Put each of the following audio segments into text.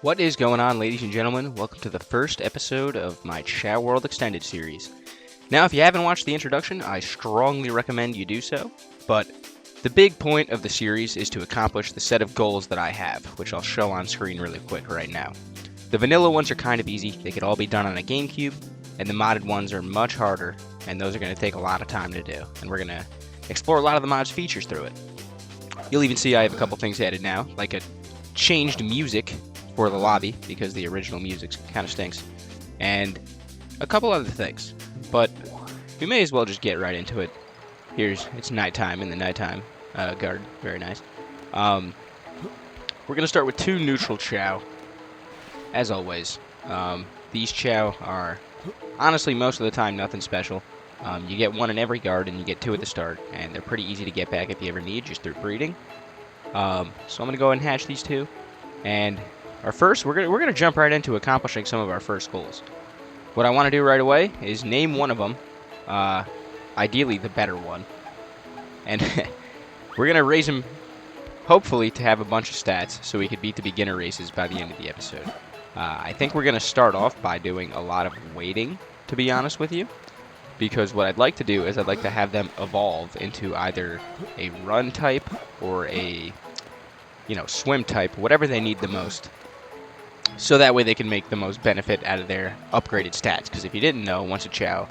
What is going on, ladies and gentlemen? Welcome to the first episode of my Chao World Extended series. Now, if you haven't watched the introduction, I strongly recommend you do so, but the big point of the series is to accomplish the set of goals that I have, which I'll show on screen really quick right now. The vanilla ones are kind of easy, they could all be done on a GameCube, and the modded ones are much harder, and those are going to take a lot of time to do, and we're going to explore a lot of the mod's features through it. You'll even see I have a couple things added now, like a changed music for the lobby, because the original music kind of stinks, and a couple other things. But we may as well just get right into it. It's nighttime in the nighttime garden. Very nice. We're going to start with two neutral Chao. As always, these Chao are, honestly, most of the time, nothing special. You get one in every garden, you get two at the start, and they're pretty easy to get back if you ever need, just through breeding. So I'm going to go ahead and hatch these two, and our first, we're gonna jump right into accomplishing some of our first goals. What I want to do right away is name one of them, ideally the better one, and we're gonna raise him, hopefully, to have a bunch of stats so we could beat the beginner races by the end of the episode. I think we're gonna start off by doing a lot of waiting, to be honest with you, because what I'd like to do is I'd like to have them evolve into either a run type or a, swim type, whatever they need the most. So that way they can make the most benefit out of their upgraded stats. Because if you didn't know, once a Chao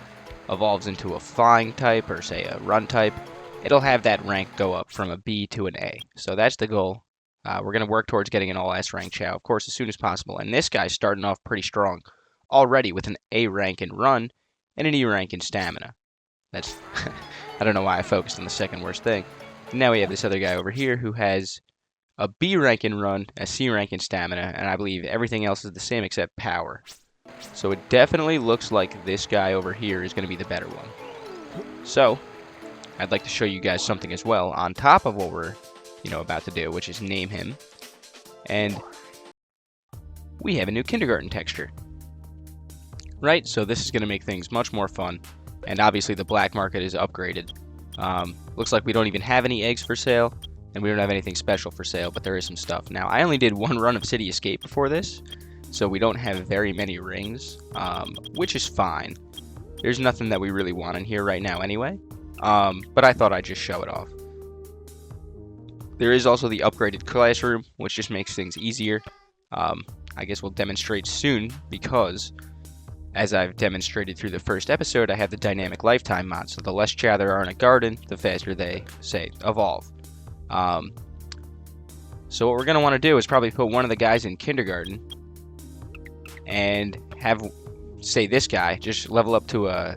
evolves into a flying type or, say, a run type, it'll have that rank go up from a B to an A. So that's the goal. We're going to work towards getting an all-S rank Chao, of course, as soon as possible. And this guy's starting off pretty strong already with an A rank in run and an E rank in stamina. That's I don't know why I focused on the second worst thing. And now we have this other guy over here who has a B rank in run, a C rank in stamina, and I believe everything else is the same except power. So it definitely looks like this guy over here is going to be the better one. So, I'd like to show you guys something as well on top of what we're, about to do, which is name him. And we have a new kindergarten texture. Right, so this is going to make things much more fun. And obviously the black market is upgraded. Looks like we don't even have any eggs for sale. And we don't have anything special for sale, but there is some stuff. Now, I only did one run of City Escape before this, so we don't have very many rings, which is fine. There's nothing that we really want in here right now anyway, but I thought I'd just show it off. There is also the upgraded classroom, which just makes things easier. I guess we'll demonstrate soon, because as I've demonstrated through the first episode, I have the dynamic lifetime mod, so the less Chao there are in a garden, the faster they, say, evolve. So what we're going to want to do is probably put one of the guys in kindergarten and have, say, this guy just level up to a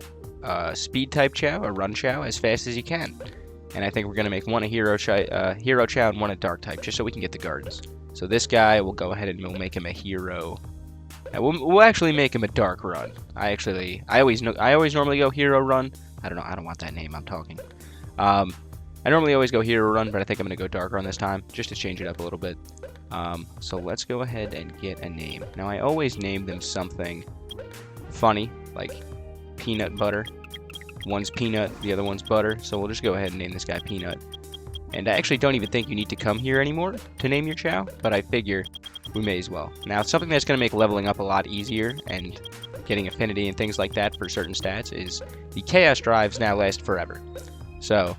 speed type Chao, a run Chao, as fast as you can. And I think we're going to make one a hero Chao and one a dark type, just so we can get the gardens. So this guy, we'll go ahead and we'll make him a hero. We'll actually make him a dark run. I always normally go hero run. I don't want that name. I'm talking. I normally always go hero run, but I think I'm going to go dark run this time, just to change it up a little bit. So let's go ahead and get a name. Now, I always name them something funny, like peanut butter. One's peanut, the other one's butter, so we'll just go ahead and name this guy Peanut. And I actually don't even think you need to come here anymore to name your Chao, but I figure we may as well. Now, something that's going to make leveling up a lot easier and getting affinity and things like that for certain stats is the Chaos Drives now last forever. So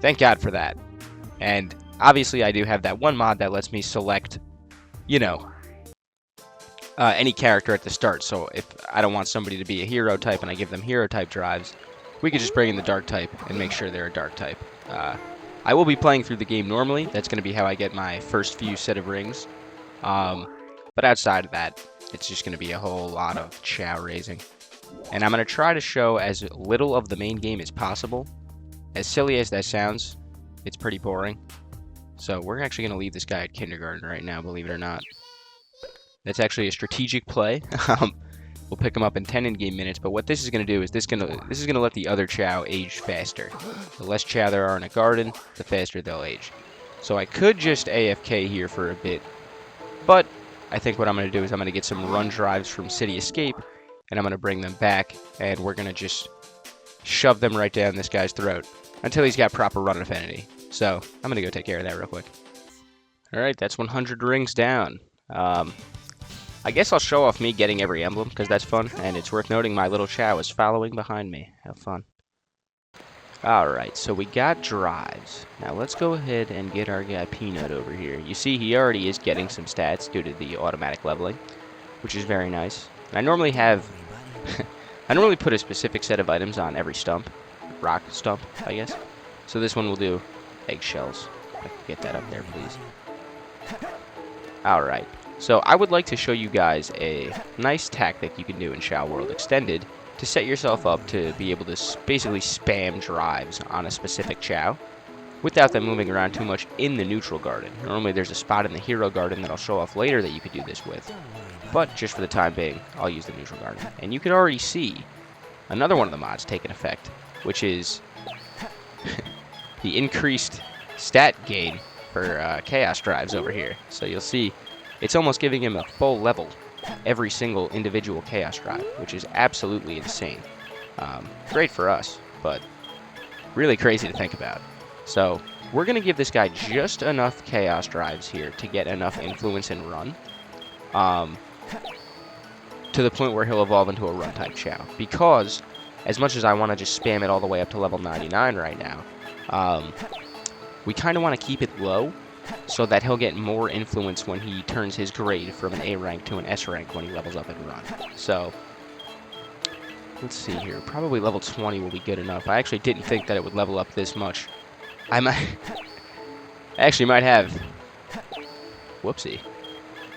thank God for that. And obviously I do have that one mod that lets me select, any character at the start. So if I don't want somebody to be a hero type and I give them hero type drives, we could just bring in the dark type and make sure they're a dark type. I will be playing through the game normally. That's going to be how I get my first few set of rings. But outside of that, it's just going to be a whole lot of Chao raising. And I'm going to try to show as little of the main game as possible. As silly as that sounds, it's pretty boring. So we're actually going to leave this guy at kindergarten right now, believe it or not. That's actually a strategic play. We'll pick him up in 10 in-game minutes, but what this is going to do is this is going to let the other Chao age faster. The less Chao there are in a garden, the faster they'll age. So I could just AFK here for a bit, but I think what I'm going to do is I'm going to get some run drives from City Escape, and I'm going to bring them back, and we're going to just shove them right down this guy's throat until he's got proper run affinity. So I'm going to go take care of that real quick. Alright, that's 100 rings down. I guess I'll show off me getting every emblem, because that's fun, and it's worth noting my little Chao is following behind me. Have fun. Alright, so we got drives. Now let's go ahead and get our guy Peanut over here. You see he already is getting some stats due to the automatic leveling, which is very nice. And I normally have... I normally put a specific set of items on every stump. Rock stump, I guess. So this one will do eggshells. I can get that up there, please. Alright, so I would like to show you guys a nice tactic you can do in Chao World Extended to set yourself up to be able to basically spam drives on a specific Chao without them moving around too much in the neutral garden. Normally there's a spot in the hero garden that I'll show off later that you could do this with, but just for the time being, I'll use the neutral garden. And you can already see another one of the mods taking effect, which is the increased stat gain for chaos drives over here. So you'll see it's almost giving him a full level every single individual chaos drive, which is absolutely insane. Great for us, but really crazy to think about. So we're going to give this guy just enough chaos drives here to get enough influence and run, to the point where he'll evolve into a run type Chao. Because as much as I want to just spam it all the way up to level 99 right now, we kind of want to keep it low so that he'll get more influence when he turns his grade from an A rank to an S rank when he levels up and run. So, let's see here. Probably level 20 will be good enough. I actually didn't think that it would level up this much. I actually might have... Whoopsie.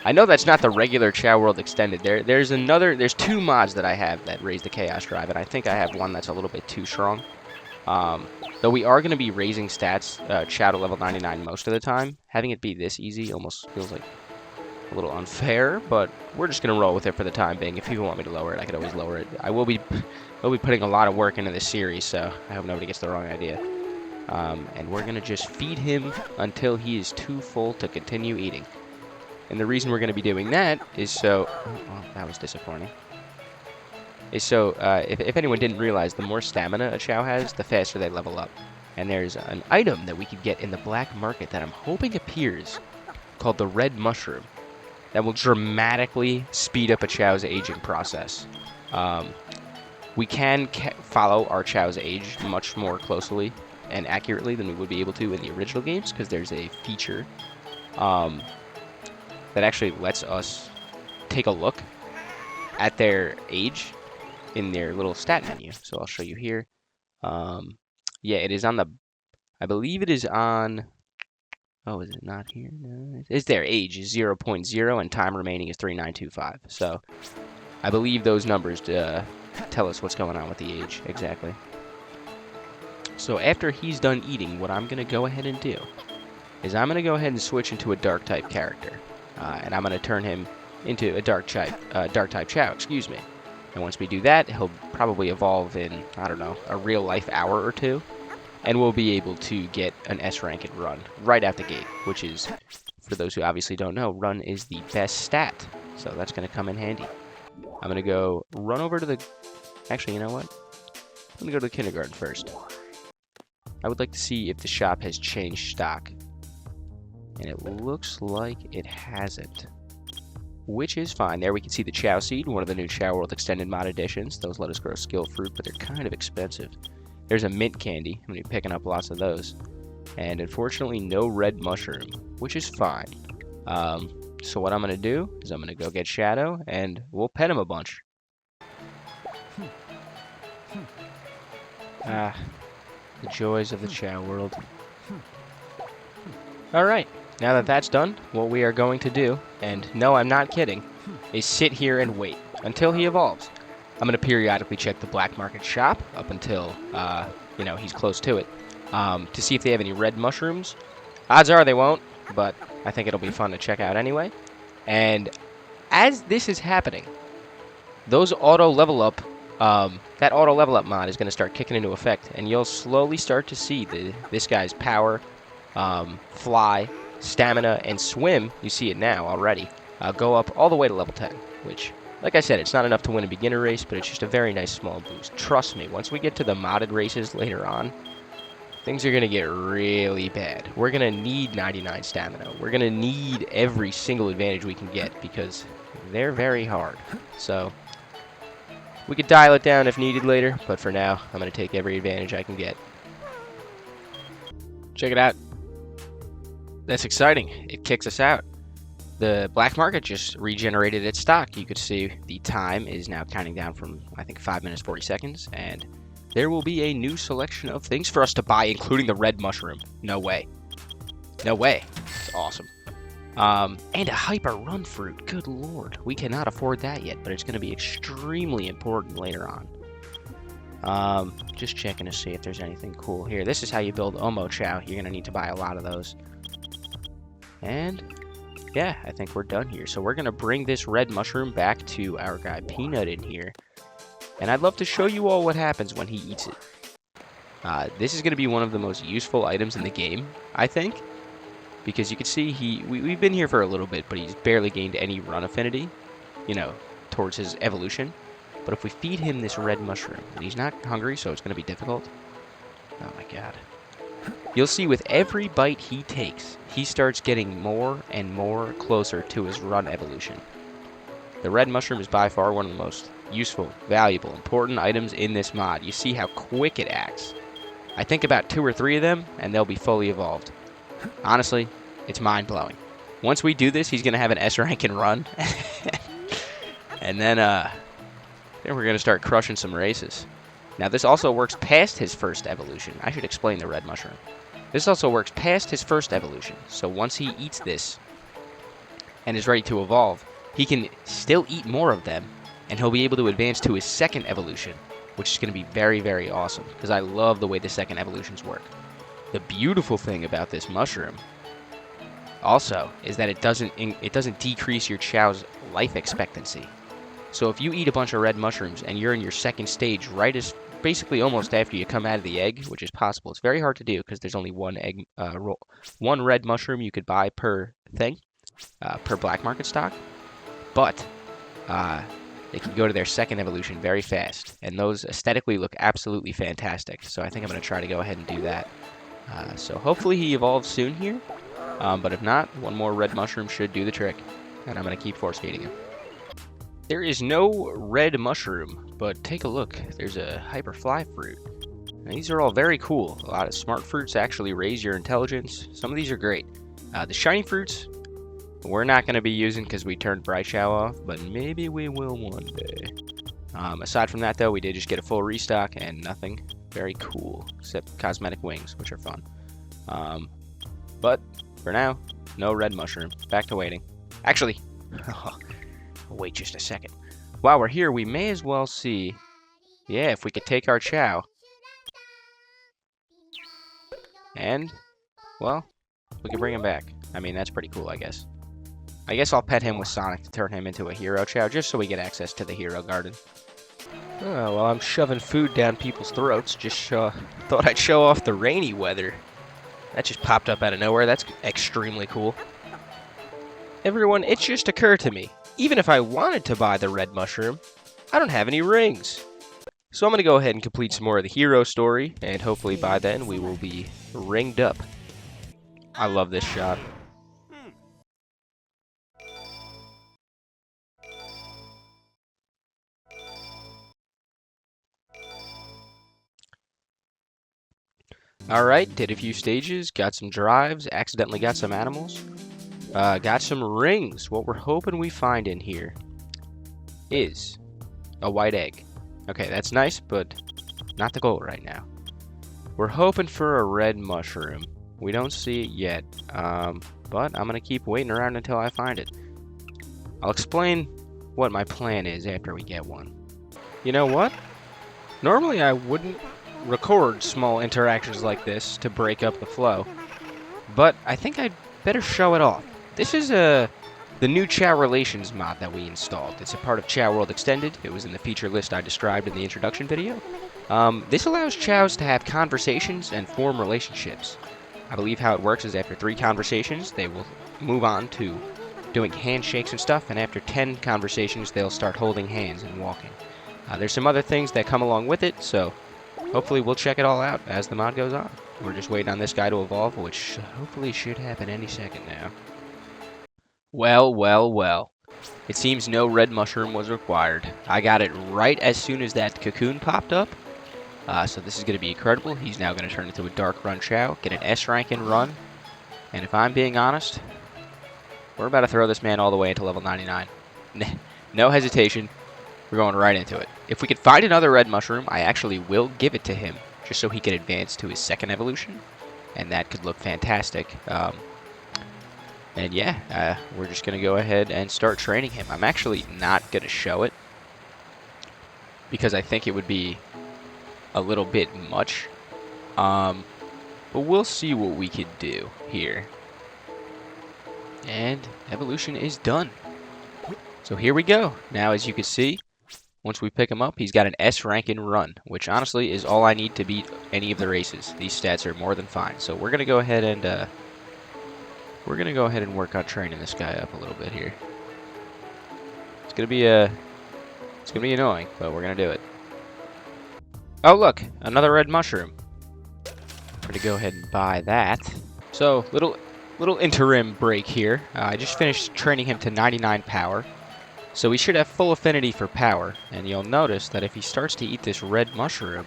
I know that's not the regular Chao World Extended. There's two mods that I have that raise the Chaos Drive, and I think I have one that's a little bit too strong. Though we are going to be raising stats, Chao to level 99 most of the time. Having it be this easy almost feels like a little unfair, but we're just going to roll with it for the time being. If people want me to lower it, I could always lower it. I will be putting a lot of work into this series, so I hope nobody gets the wrong idea. And we're going to just feed him until he is too full to continue eating. And the reason we're going to be doing that is so... Oh, well, that was disappointing. Is so, if anyone didn't realize, the more stamina a Chao has, the faster they level up. And there's an item that we could get in the black market that I'm hoping appears, called the red mushroom, that will dramatically speed up a Chao's aging process. We can follow our Chao's age much more closely and accurately than we would be able to in the original games, because there's a feature that actually lets us take a look at their age in their little stat menu. So I'll show you here. Yeah, it is on the... I believe it is on... Oh, is it not here? No, it's there. Age is 0.0 and time remaining is 3925. So I believe those numbers tell us what's going on with the age exactly. So after he's done eating, what I'm going to go ahead and do is I'm going to go ahead and switch into a dark type character. And I'm going to turn him into a dark type Chao, excuse me. And once we do that, he'll probably evolve in, I don't know, a real life hour or two. And we'll be able to get an S rank and run right out the gate, which is, for those who obviously don't know, run is the best stat. So that's going to come in handy. I'm going to go run over to the... Actually, you know what? I'm going to go to the kindergarten first. I would like to see if the shop has changed stock. And it looks like it hasn't. Which is fine. There we can see the Chao Seed, one of the new Chao World Extended mod editions. Those let us grow skill fruit, but they're kind of expensive. There's a mint candy. I'm going to be picking up lots of those. And unfortunately, no red mushroom, which is fine. So what I'm going to do is I'm going to go get Shadow, and we'll pet him a bunch. Ah, the joys of the Chao World. Alright. Now that that's done, what we are going to do, and no, I'm not kidding, is sit here and wait until he evolves. I'm going to periodically check the black market shop up until, you know, he's close to it, to see if they have any red mushrooms. Odds are they won't, but I think it'll be fun to check out anyway. And as this is happening, those auto level up, that auto level up mod is going to start kicking into effect, and you'll slowly start to see this guy's power, fly, stamina, and swim, you see it now already, go up all the way to level 10, which, like I said, it's not enough to win a beginner race, but it's just a very nice small boost. Trust me, once we get to the modded races later on, things are going to get really bad. We're going to need 99 stamina. We're going to need every single advantage we can get, because they're very hard. So we could dial it down if needed later, but for now, I'm going to take every advantage I can get. Check it out. That's exciting. It kicks us out. The black market just regenerated its stock. You could see the time is now counting down from, I think, 5 minutes, 40 seconds, and there will be a new selection of things for us to buy, including the red mushroom. No way. No way. It's awesome. And a hyper run fruit. Good lord. We cannot afford that yet, but it's going to be extremely important later on. Just checking to see if there's anything cool here. This is how you build Omo Chao. You're going to need to buy a lot of those. And yeah, I think we're done here. So we're going to bring this red mushroom back to our guy Peanut in here. And I'd love to show you all what happens when he eats it. This is going to be one of the most useful items in the game, I think. Because you can see we've been here for a little bit, but he's barely gained any run affinity, you know, towards his evolution. But if we feed him this red mushroom, and he's not hungry, so it's going to be difficult. Oh my god. You'll see with every bite he takes, he starts getting more and more closer to his run evolution. The red mushroom is by far one of the most useful, valuable, important items in this mod. You see how quick it acts. I think about 2 or 3 of them, and they'll be fully evolved. Honestly, it's mind-blowing. Once we do this, he's going to have an S rank and run. And then we're going to start crushing some races. Now, this also works past his first evolution. I should explain the red mushroom. This also works past his first evolution. So once he eats this and is ready to evolve, he can still eat more of them, and he'll be able to advance to his second evolution, which is going to be very, very awesome, because I love the way the second evolutions work. The beautiful thing about this mushroom also is that it doesn't decrease your Chao's life expectancy. So if you eat a bunch of red mushrooms and you're in your second stage, right as basically almost after you come out of the egg, which is possible. It's very hard to do because there's only one red mushroom you could buy per thing, per black market stock. But they can go to their second evolution very fast, and those aesthetically look absolutely fantastic. So I think I'm going to try to go ahead and do that. So hopefully he evolves soon here, but if not, one more red mushroom should do the trick, and I'm going to keep force feeding him. There is no red mushroom, but take a look. There's a hyperfly fruit. Now, these are all very cool. A lot of smart fruits actually raise your intelligence. Some of these are great. The shiny fruits, we're not going to be using because we turned Bright Chao off, but maybe we will one day. Aside from that, though, we did just get a full restock and nothing very cool, except cosmetic wings, which are fun. But for now, no red mushroom. Back to waiting. Actually, wait just a second. While we're here, we may as well see, yeah, if we could take our Chao. And, well, we can bring him back. I mean, that's pretty cool, I guess. I guess I'll pet him with Sonic to turn him into a hero Chao, just so we get access to the hero garden. Oh, well, I'm shoving food down people's throats. Just thought I'd show off the rainy weather. That just popped up out of nowhere. That's extremely cool. Everyone, it just occurred to me. Even if I wanted to buy the red mushroom, I don't have any rings. So I'm going to go ahead and complete some more of the hero story, and hopefully by then we will be ringed up. I love this shot. Alright, did a few stages, got some drives, accidentally got some animals, got some rings. What we're hoping we find in here is a white egg. Okay, that's nice, but not the goal right now. We're hoping for a red mushroom. We don't see it yet, but I'm going to keep waiting around until I find it. I'll explain what my plan is after we get one. You know what? Normally I wouldn't record small interactions like this to break up the flow, but I think I'd better show it off. This is the new Chao Relations mod that we installed. It's a part of Chao World Extended. It was in the feature list I described in the introduction video. This allows Chaos to have conversations and form relationships. I believe how it works is after 3 conversations, they will move on to doing handshakes and stuff, and after 10 conversations, they'll start holding hands and walking. There's some other things that come along with it, so hopefully we'll check it all out as the mod goes on. We're just waiting on this guy to evolve, which hopefully should happen any second now. Well, well, well. It seems no red mushroom was required. I got it right as soon as that cocoon popped up. So this is going to be incredible. He's now going to turn into a dark run Chao, get an S rank and run. And if I'm being honest, we're about to throw this man all the way into level 99. No hesitation. We're going right into it. If we could find another red mushroom, I actually will give it to him, just so he can advance to his second evolution. And that could look fantastic. And yeah, we're just going to go ahead and start training him. I'm actually not going to show it, because I think it would be a little bit much. But we'll see what we could do here. And evolution is done. So here we go. Now, as you can see, once we pick him up, he's got an S rank and run, which honestly is all I need to beat any of the races. These stats are more than fine. So we're gonna go ahead and work on training this guy up a little bit here. It's gonna be annoying, but we're gonna do it. Oh look, another red mushroom. I'm gonna go ahead and buy that. So little interim break here. I just finished training him to 99 power. So he should have full affinity for power, and you'll notice that if he starts to eat this red mushroom,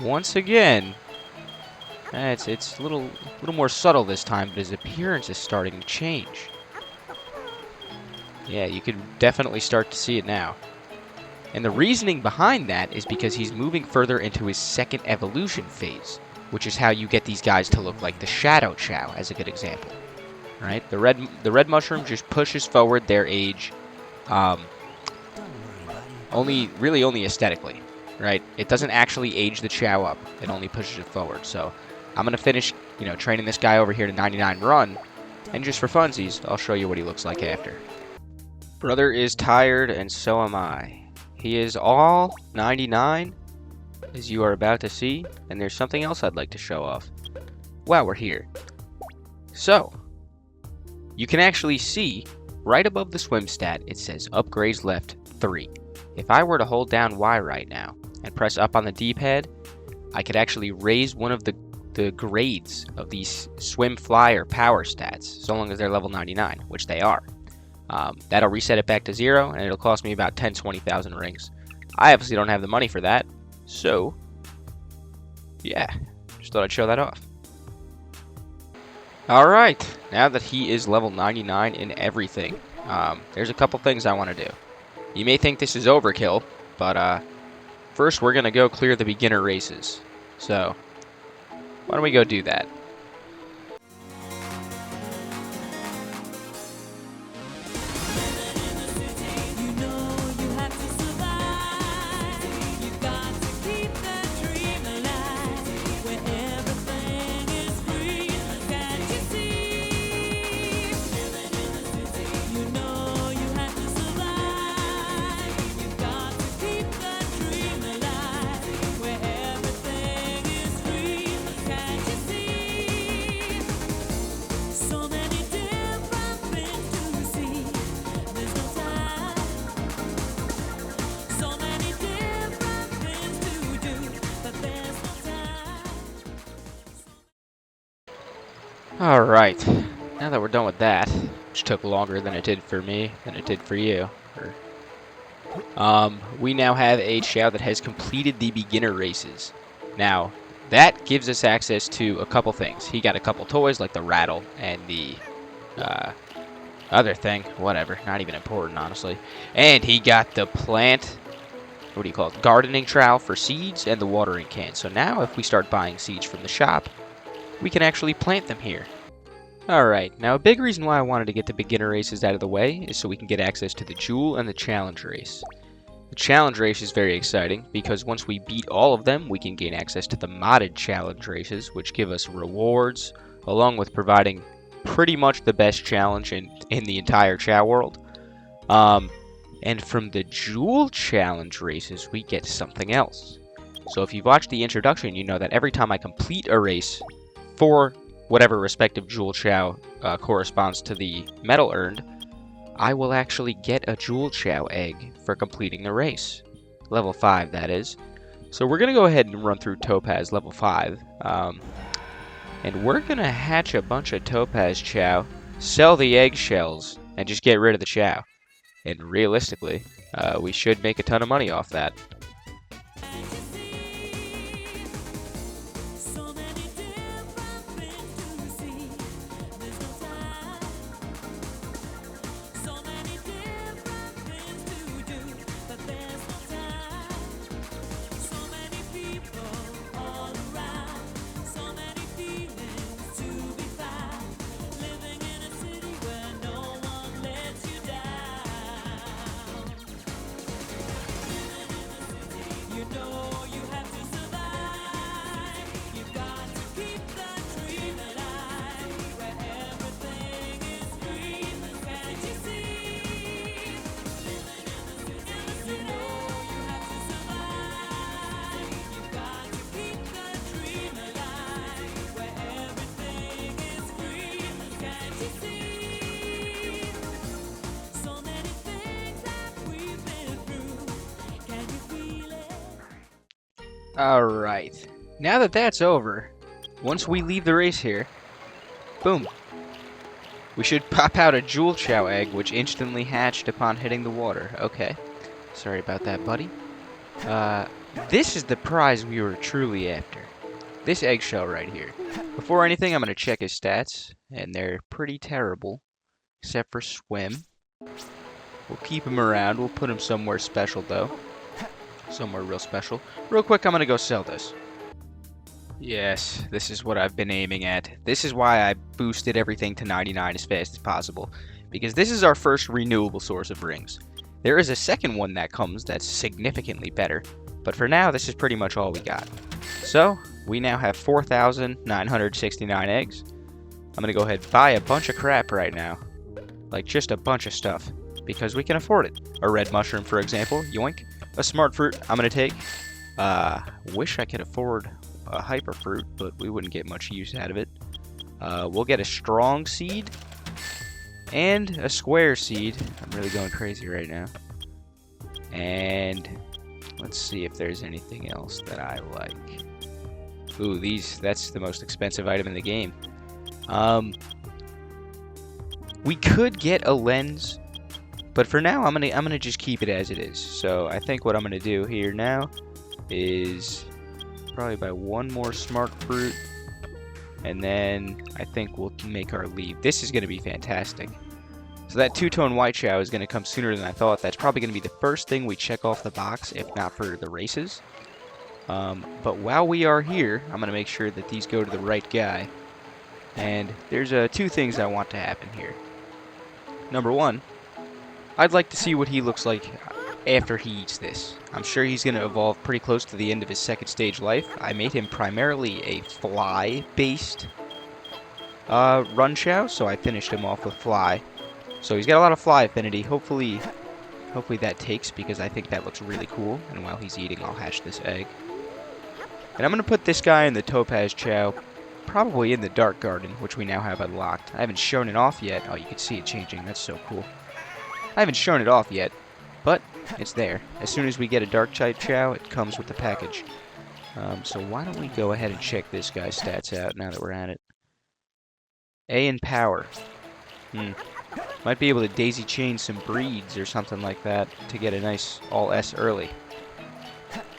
once again, it's a little more subtle this time, but his appearance is starting to change. Yeah, you could definitely start to see it now. And the reasoning behind that is because he's moving further into his second evolution phase, which is how you get these guys to look like the Shadow Chao, as a good example. Right? The red mushroom just pushes forward their age, only aesthetically, right? It doesn't actually age the Chao up. It only pushes it forward. So I'm gonna finish, training this guy over here to 99 run, and just for funsies, I'll show you what he looks like after. Brother is tired, and so am I. He is all 99, as you are about to see, and there's something else I'd like to show off while we're here. So, you can actually see, right above the swim stat, it says upgrades left 3. If I were to hold down Y right now, and press up on the D-pad, I could actually raise one of the grades of these swim, fly, or power stats, so long as they're level 99, which they are. That'll reset it back to 0, and it'll cost me about 10,000-20,000 rings. I obviously don't have the money for that, so yeah, just thought I'd show that off. Alright, now that he is level 99 in everything, there's a couple things I want to do. You may think this is overkill, but first we're going to go clear the beginner races. So, why don't we go do that? Alright, now that we're done with that, which took longer than it did for me, than it did for you, we now have a Chao that has completed the beginner races. Now, that gives us access to a couple things. He got a couple toys, like the rattle and the other thing, whatever, not even important, honestly. And he got the plant, what do you call it, gardening trowel for seeds and the watering can. So now if we start buying seeds from the shop, we can actually plant them here. Alright, now a big reason why I wanted to get the beginner races out of the way is so we can get access to the Jewel and the Challenge race. The Challenge race is very exciting because once we beat all of them, we can gain access to the modded Challenge races, which give us rewards, along with providing pretty much the best challenge in the entire Chao world. And from the Jewel Challenge races, we get something else. So if you've watched the introduction, you know that every time I complete a race for whatever respective Jewel Chao corresponds to the medal earned, I will actually get a Jewel Chao egg for completing the race. Level 5, that is. So we're going to go ahead and run through Topaz level 5. And we're going to hatch a bunch of Topaz Chao, sell the eggshells, and just get rid of the Chao. And realistically, we should make a ton of money off that. Alright, now that that's over, once we leave the race here, boom, we should pop out a Jewel Chao egg, which instantly hatched upon hitting the water. Okay, sorry about that, buddy. This is the prize we were truly after. This eggshell right here. Before anything, I'm going to check his stats, and they're pretty terrible, except for swim. We'll keep him around, we'll put him somewhere special though. Somewhere real special. Real quick, I'm gonna go sell this. Yes, this is what I've been aiming at. This is why I boosted everything to 99 as fast as possible. Because this is our first renewable source of rings. There is a second one that comes that's significantly better. But for now, this is pretty much all we got. So, we now have 4,969 eggs. I'm gonna go ahead and buy a bunch of crap right now. Like, just a bunch of stuff. Because we can afford it. A red mushroom, for example. Yoink. A smart fruit I'm going to take. Wish I could afford a hyper fruit, but we wouldn't get much use out of it. We'll get a strong seed and a square seed. I'm really going crazy right now. And let's see if there's anything else that I like. Ooh, that's the most expensive item in the game. We could get a lens. But for now, I'm gonna just keep it as it is. So I think what I'm gonna do here now is probably buy one more smart fruit, and then I think we'll make our leave. This is gonna be fantastic. So that two-tone white Chao is gonna come sooner than I thought. That's probably gonna be the first thing we check off the box, if not for the races. But while we are here, I'm gonna make sure that these go to the right guy. And there's two things I want to happen here. Number one, I'd like to see what he looks like after he eats this. I'm sure he's going to evolve pretty close to the end of his second stage life. I made him primarily a fly-based run Chao, so I finished him off with fly. So he's got a lot of fly affinity. Hopefully that takes, because I think that looks really cool. And while he's eating, I'll hatch this egg. And I'm going to put this guy in the Topaz Chao, probably in the Dark Garden, which we now have unlocked. I haven't shown it off yet. Oh, you can see it changing. That's so cool. I haven't shown it off yet, but it's there. As soon as we get a Dark type Chao, it comes with the package. So why don't we go ahead and check this guy's stats out now that we're at it. A in power. Might be able to daisy chain some breeds or something like that to get a nice all S early.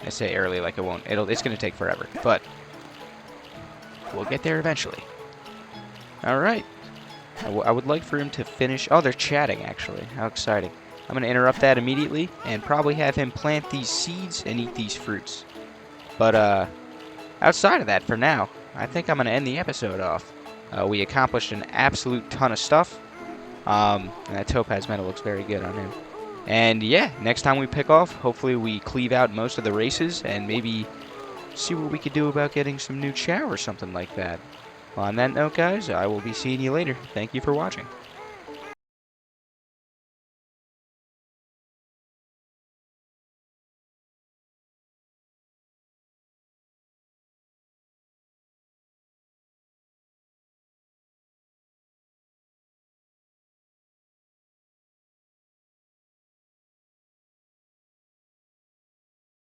I say early like it won't. It's going to take forever, but we'll get there eventually. All right. I would like for him to finish. Oh, they're chatting, actually. How exciting. I'm going to interrupt that immediately and probably have him plant these seeds and eat these fruits. But outside of that, for now, I think I'm going to end the episode off. We accomplished an absolute ton of stuff. And that topaz metal looks very good on him. And yeah, next time we pick off, hopefully we cleave out most of the races and maybe see what we could do about getting some new Chao or something like that. On that note, guys, I will be seeing you later. Thank you for watching.